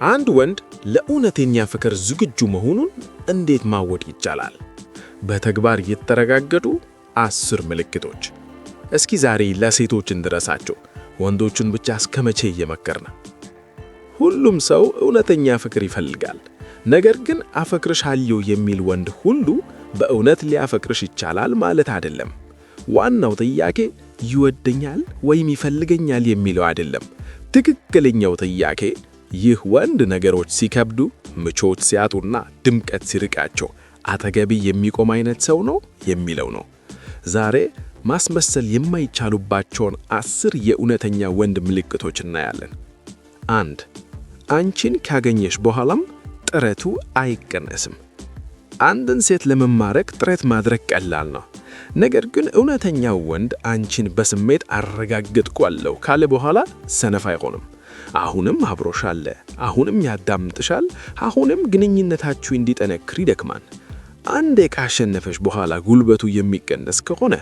አንድ ወንድ ለእውነተኛ ፍቅር ዝግጁ መሆኑን እንዴት ማወቅ ይቻላል? በተግባር የተረጋገጡ 10 ምልክቶች። እስኪ ዛሬ ለሴቶች እንድረሳቸው፣ ወንዶቹን ብቻ እስከመቼ እየመከርን? ሁሉም ሰው እውነተኛ ፍቅር ይፈልጋል። ነገር ግን አፈቅርሻለሁ የሚል ወንድ ሁሉ በእውነት ሊያፈቅርሽ ይቻላል ማለት አይደለም። ዋናው ጥያቄ ይወደኛል ወይም ይፈልገኛል የሚለው አይደለም። ትክክለኛው ጥያቄ ይህ ወንድ ነገሮች ሲከብዱ፣ ምቾት ሲያጡና ድምቀት ሲርቃቸው አጠገቢ የሚቆም አይነት ሰው ነው የሚለው ነው። ዛሬ ማስመሰል የማይቻሉባቸውን 10 የእውነተኛ ወንድ ምልክቶች እናያለን። 1. አንቺን ካገኘሽ በኋላም ጥረቱ አይቀነስም። አንድን ሴት ለመማረክ ጥረት ማድረግ ቀላል ነው። ነገር ግን እውነተኛው ወንድ አንቺን በስሜት አረጋግጥኳለሁ ካለ በኋላ ሰነፍ አይሆንም። አሁንም አብሮሽ አለ፣ አሁንም ያዳምጥሻል፣ አሁንም ግንኙነታችሁ እንዲጠነክር ይደክማል። አንዴ ካሸነፈሽ በኋላ ጉልበቱ የሚቀነስ ከሆነ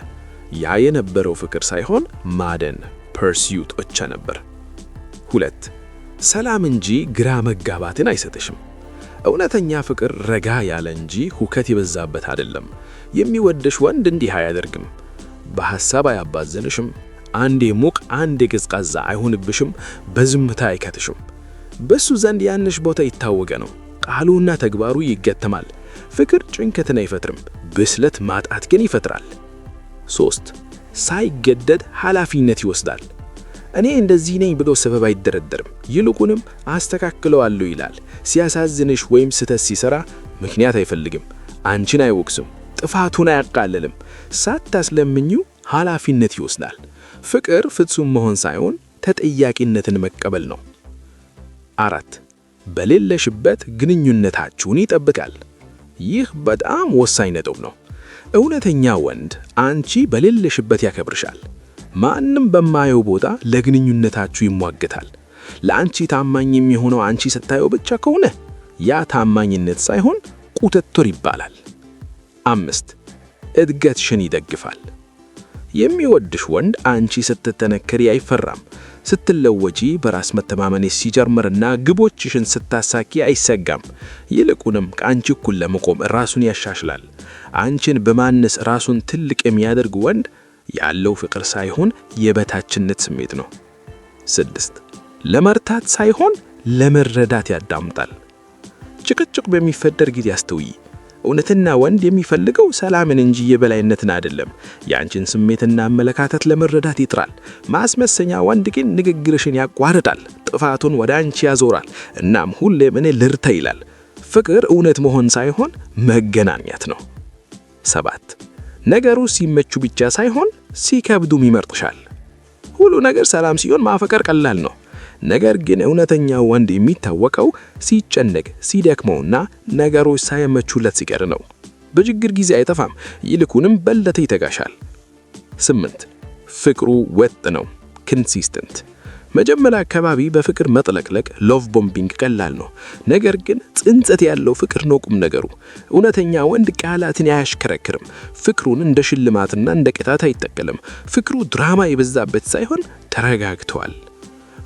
ያ የነበረው ፍቅር ሳይሆን ማደን ፐርሱት ብቻ ነበር። 2. ሰላም እንጂ ግራ መጋባትን አይሰጥሽም። እውነተኛ ፍቅር ረጋ ያለ እንጂ ሁከት የበዛበት አይደለም። የሚወድሽ ወንድ እንዲህ አያደርግም። በሐሳብ አያባዘንሽም። አንዴ ሙቅ አንዴ ቀዝቃዛ አይሆንብሽም። በዝምታ አይከትሽም። በሱ ዘንድ ያንሽ ቦታ ይታወቀ ነው። ቃሉና ተግባሩ ይገተማል። ፍቅር ጭንቀትን አይፈጥርም፣ ብስለት ማጣት ግን ይፈጥራል። 3. ሳይገደድ ኃላፊነት ይወስዳል። እኔ እንደዚህ ነኝ ብሎ ሰበብ አይደረደርም። ይልቁንም አስተካክለዋለሁ ይላል። ሲያሳዝንሽ ወይም ስህተት ሲሰራ ምክንያት አይፈልግም። አንቺን አይወቅስም፣ ጥፋቱን አያቃልልም። ሳታስለምኙ ኃላፊነት ይወስዳል። ፍቅር ፍጹም መሆን ሳይሆን ተጠያቂነትን መቀበል ነው። 4. በሌለሽበት ግንኙነታችሁን ይጠብቃል። ይህ በጣም ወሳኝ ነጥብ ነው። እውነተኛ ወንድ አንቺ በሌለሽበት ያከብርሻል። ማንም በማየው ቦታ ለግንኙነታችሁ ይሟገታል። ለአንቺ ታማኝ የሚሆነው አንቺ ስታየው ብቻ ከሆነ ያ ታማኝነት ሳይሆን ቁጥጥር ይባላል። 5. እድገትሽን ይደግፋል። የሚወድሽ ወንድ አንቺ ስትጠነከሪ አይፈራም። ስትለወጪ በራስ መተማመንሽ ሲጀምርና ግቦችሽን ስታሳኪ አይሰጋም። ይልቁንም ከአንቺ እኩል ለመቆም ራሱን ያሻሽላል። አንቺን በማነስ ራሱን ትልቅ የሚያደርግ ወንድ ያለው ፍቅር ሳይሆን የበታችነት ስሜት ነው። 6. ለመርታት ሳይሆን ለመረዳት ያዳምጣል። ጭቅጭቅ በሚፈጠር ጊዜ አስተውይ። እውነተኛ ወንድ የሚፈልገው ሰላምን እንጂ የበላይነትን አይደለም። የአንቺን ስሜትና አመለካከት ለመረዳት ይጥራል። ማስመሰኛ ወንድ ግን ንግግርሽን ያቋርጣል፣ ጥፋቱን ወደ አንቺ ያዞራል፣ እናም ሁሌም እኔ ልርታ ይላል። ፍቅር እውነት መሆን ሳይሆን መገናኘት ነው። 7. ነገሩ ሲመቹ ብቻ ሳይሆን ሲከብዱም ይመርጥሻል። ሁሉ ነገር ሰላም ሲሆን ማፈቀር ቀላል ነው። ነገር ግን እውነተኛ ወንድ የሚታወቀው ሲጨነቅ፣ ሲደክመውና ነገሮች ሳይመቹለት ሲቀር ነው። በችግር ጊዜ አይጠፋም፣ ይልቁንም በለጠ ይተጋሻል። 8. ፍቅሩ ወጥ ነው፣ ኮንሲስተንት። መጀመሪያ አካባቢ በፍቅር መጥለቅለቅ ሎቭ ቦምቢንግ ቀላል ነው። ነገር ግን ጽንጸት ያለው ፍቅር ነው ቁም ነገሩ። እውነተኛ ወንድ ቃላትን አያሽከረክርም። ፍቅሩን እንደ ሽልማትና እንደ ቅጣት አይጠቀልም። ፍቅሩ ድራማ የበዛበት ሳይሆን ተረጋግተዋል።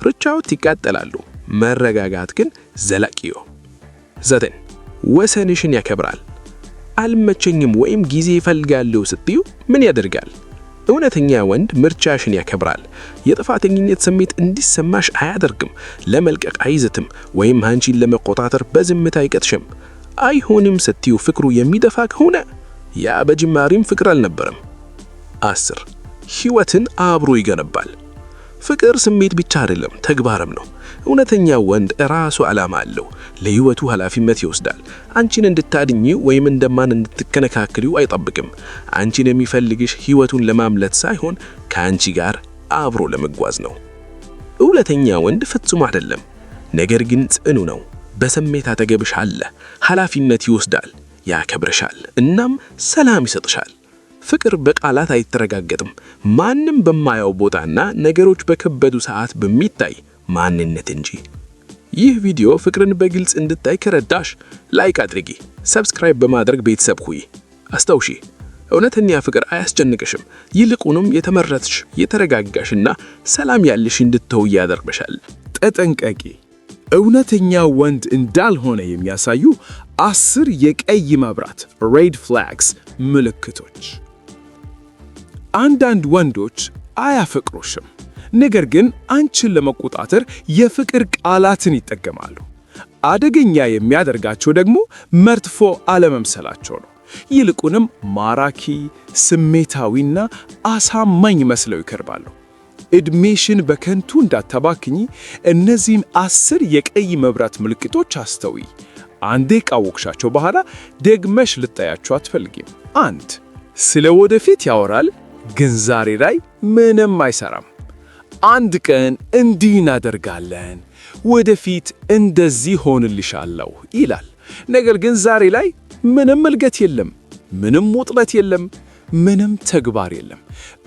ርቻዎት ይቃጠላሉ፣ መረጋጋት ግን ዘላቂዮ። 9. ወሰንሽን ያከብራል። አልመቸኝም ወይም ጊዜ ይፈልጋለሁ ስትዩ ምን ያደርጋል? እውነተኛ ወንድ ምርጫሽን ያከብራል። የጥፋተኝነት ስሜት እንዲሰማሽ አያደርግም። ለመልቀቅ አይዝትም ወይም አንቺን ለመቆጣጠር በዝምታ አይቀጥሽም። አይሆንም ስትዩ ፍቅሩ የሚደፋ ከሆነ ያ በጅማሬም ፍቅር አልነበረም። 10. ሕይወትን አብሮ ይገነባል። ፍቅር ስሜት ብቻ አይደለም፣ ተግባርም ነው። እውነተኛ ወንድ ራሱ ዓላማ አለው። ለሕይወቱ ኃላፊነት ይወስዳል። አንቺን እንድታድኚ ወይም እንደማን እንድትከነካክሪው አይጠብቅም። አንቺን የሚፈልግሽ ሕይወቱን ለማምለት ሳይሆን ከአንቺ ጋር አብሮ ለመጓዝ ነው። እውነተኛ ወንድ ፍጹም አይደለም፣ ነገር ግን ጽኑ ነው። በስሜት አጠገብሽ አለ፣ ኃላፊነት ይወስዳል፣ ያከብርሻል፣ እናም ሰላም ይሰጥሻል። ፍቅር በቃላት አይተረጋገጥም። ማንም በማያው ቦታና ነገሮች በከበዱ ሰዓት በሚታይ ማንነት እንጂ። ይህ ቪዲዮ ፍቅርን በግልጽ እንድታይ ከረዳሽ ላይክ አድርጊ፣ ሰብስክራይብ በማድረግ ቤተሰብ ሁኚ። አስታውሺ፣ እውነተኛ ፍቅር አያስጨንቅሽም። ይልቁንም የተመረጥሽ፣ የተረጋጋሽና ሰላም ያለሽ እንድትሆኚ ያደርግሻል። ተጠንቀቂ። እውነተኛ ወንድ እንዳልሆነ የሚያሳዩ 10 የቀይ መብራት ሬድ ፍላግስ ምልክቶች። አንዳንድ ወንዶች አያፈቅሩሽም፣ ነገር ግን አንቺን ለመቆጣጠር የፍቅር ቃላትን ይጠቀማሉ። አደገኛ የሚያደርጋቸው ደግሞ መጥፎ አለመምሰላቸው ነው። ይልቁንም ማራኪ፣ ስሜታዊና አሳማኝ መስለው ይቀርባሉ። ዕድሜሽን በከንቱ እንዳታባክኚ እነዚህን 10 የቀይ መብራት ምልክቶች አስተውይ። አንዴ ካወቅሻቸው በኋላ ደግመሽ ልታያቸው አትፈልጊም። 1. ስለ ወደፊት ያወራል፣ ግን ዛሬ ላይ ምንም አይሰራም። አንድ ቀን እንዲህ እናደርጋለን፣ ወደፊት እንደዚህ ሆንልሻለሁ ይላል። ነገር ግን ዛሬ ላይ ምንም እልገት የለም፣ ምንም ውጥረት የለም፣ ምንም ተግባር የለም።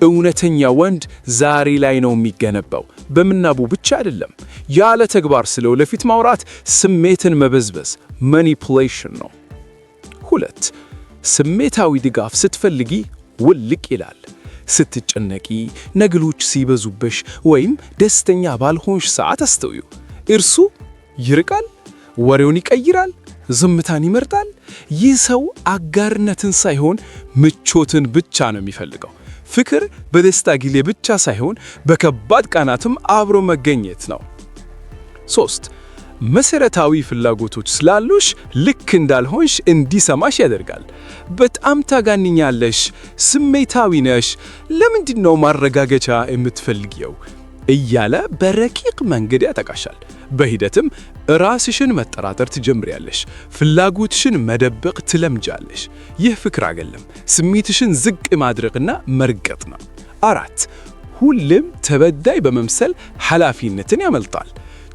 እውነተኛ ወንድ ዛሬ ላይ ነው የሚገነባው፣ በምናቡ ብቻ አይደለም። ያለ ተግባር ስለ ወደፊት ማውራት ስሜትን መበዝበዝ ማኒፑሌሽን ነው። 2. ስሜታዊ ድጋፍ ስትፈልጊ ውልቅ ይላል። ስትጨነቂ፣ ነገሮች ሲበዙብሽ ወይም ደስተኛ ባልሆንሽ ሰዓት አስተውዩ። እርሱ ይርቃል፣ ወሬውን ይቀይራል፣ ዝምታን ይመርጣል። ይህ ሰው አጋርነትን ሳይሆን ምቾትን ብቻ ነው የሚፈልገው። ፍቅር በደስታ ጊዜ ብቻ ሳይሆን በከባድ ቀናትም አብሮ መገኘት ነው። 3. መሰረታዊ ፍላጎቶች ስላሉሽ ልክ እንዳልሆንሽ እንዲሰማሽ ያደርጋል። በጣም ታጋንኛለሽ፣ ስሜታዊ ነሽ፣ ለምንድን ነው ማረጋገጫ የምትፈልጊው እያለ በረቂቅ መንገድ ያጠቃሻል። በሂደትም ራስሽን መጠራጠር ትጀምሪያለሽ፣ ፍላጎትሽን መደበቅ ትለምጃለሽ። ይህ ፍቅር አይደለም፣ ስሜትሽን ዝቅ ማድረግና መርገጥ ነው። 4. ሁሌም ተበዳይ በመምሰል ኃላፊነትን ያመልጣል።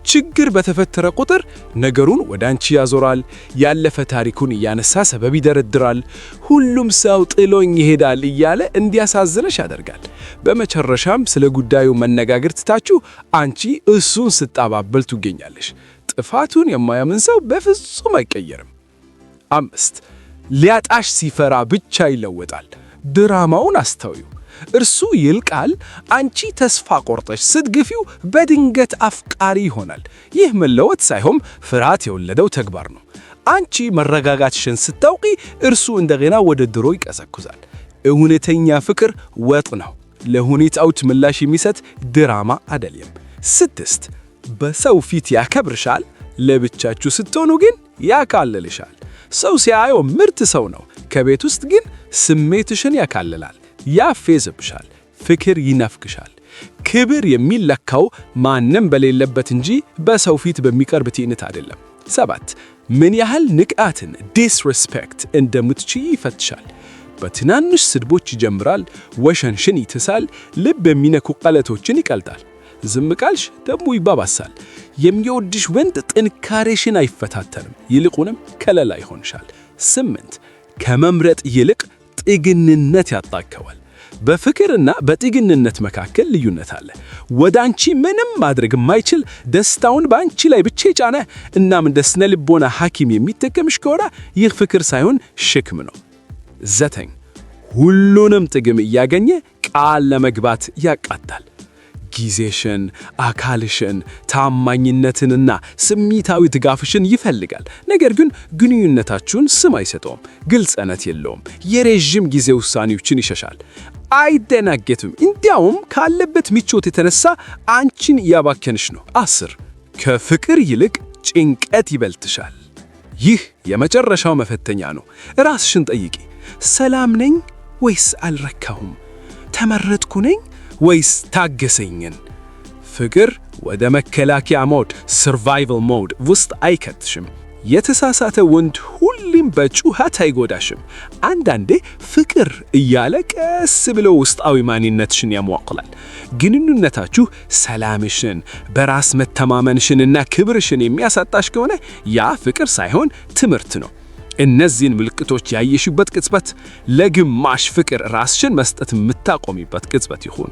ችግር በተፈጠረ ቁጥር ነገሩን ወደ አንቺ ያዞራል። ያለፈ ታሪኩን እያነሳ ሰበብ ይደረድራል። ሁሉም ሰው ጥሎኝ ይሄዳል እያለ እንዲያሳዝነሽ ያደርጋል። በመጨረሻም ስለ ጉዳዩ መነጋገር ትታችሁ አንቺ እሱን ስታባበል ትገኛለሽ። ጥፋቱን የማያምን ሰው በፍጹም አይቀየርም። 5. ሊያጣሽ ሲፈራ ብቻ ይለወጣል። ድራማውን አስተውዩ። እርሱ ይልቃል፣ አንቺ ተስፋ ቆርጠሽ ስትግፊው በድንገት አፍቃሪ ይሆናል። ይህ መለወጥ ሳይሆን ፍርሃት የወለደው ተግባር ነው። አንቺ መረጋጋትሽን ስታውቂ እርሱ እንደገና ወደ ድሮ ይቀሰቅሳል። እውነተኛ ፍቅር ወጥ ነው፣ ለሁኔታዎች ምላሽ የሚሰጥ ድራማ አይደለም። 6. በሰው ፊት ያከብርሻል፣ ለብቻችሁ ስትሆኑ ግን ያካልልሻል። ሰው ሲያየው ምርጥ ሰው ነው፣ ከቤት ውስጥ ግን ስሜትሽን ያካልላል፣ ያፌዝብሻል፣ ፍቅር ይነፍግሻል። ክብር የሚለካው ማንም በሌለበት እንጂ በሰው ፊት በሚቀርብ ትዕይንት አይደለም። 7. ምን ያህል ንቃትን ዲስሪስፔክት እንደምትችይ ይፈትሻል። በትናንሽ ስድቦች ይጀምራል፣ ወሸንሽን ይትሳል፣ ልብ የሚነኩ ቃላቶችን ይቀልጣል። ዝም ቃልሽ ደግሞ ይባባሳል። የሚወድሽ ወንድ ጥንካሬሽን አይፈታተንም፣ ይልቁንም ከለላ ይሆንሻል። 8. ከመምረጥ ይልቅ ጥግንነት ያጣከዋል። በፍቅርና በጥግንነት መካከል ልዩነት አለ። ወደ አንቺ ምንም ማድረግ የማይችል ደስታውን በአንቺ ላይ ብቻ የጫነ እናም እንደ ስነ ልቦና ሐኪም የሚጠቀምሽ ከሆነ ይህ ፍቅር ሳይሆን ሽክም ነው። 9. ሁሉንም ጥቅም እያገኘ ቃል ለመግባት ያቃጣል። ጊዜሽን፣ አካልሽን፣ ታማኝነትንና ስሜታዊ ድጋፍሽን ይፈልጋል። ነገር ግን ግንኙነታችሁን ስም አይሰጠውም፣ ግልጽነት የለውም። የረዥም ጊዜ ውሳኔዎችን ይሸሻል። አይደናገትም፣ እንዲያውም ካለበት ምቾት የተነሳ አንቺን እያባከንሽ ነው። 10. ከፍቅር ይልቅ ጭንቀት ይበልጥሻል። ይህ የመጨረሻው መፈተኛ ነው። ራስሽን ጠይቂ። ሰላም ነኝ ወይስ አልረካሁም? ተመረጥኩ ነኝ ወይስ ታገሰኝን? ፍቅር ወደ መከላከያ ሞድ ሰርቫይቫል ሞድ ውስጥ አይከትሽም። የተሳሳተ ወንድ ሁሌም በጩኸት አይጎዳሽም። አንዳንዴ ፍቅር እያለ ቀስ ብሎ ውስጣዊ ማንነትሽን ያሟቅላል። ግንኙነታችሁ ሰላምሽን፣ በራስ መተማመንሽንና ክብርሽን የሚያሳጣሽ ከሆነ ያ ፍቅር ሳይሆን ትምህርት ነው። እነዚህን ምልክቶች ያየሽበት ቅጽበት ለግማሽ ፍቅር ራስሽን መስጠት የምታቆሚበት ቅጽበት ይሁን።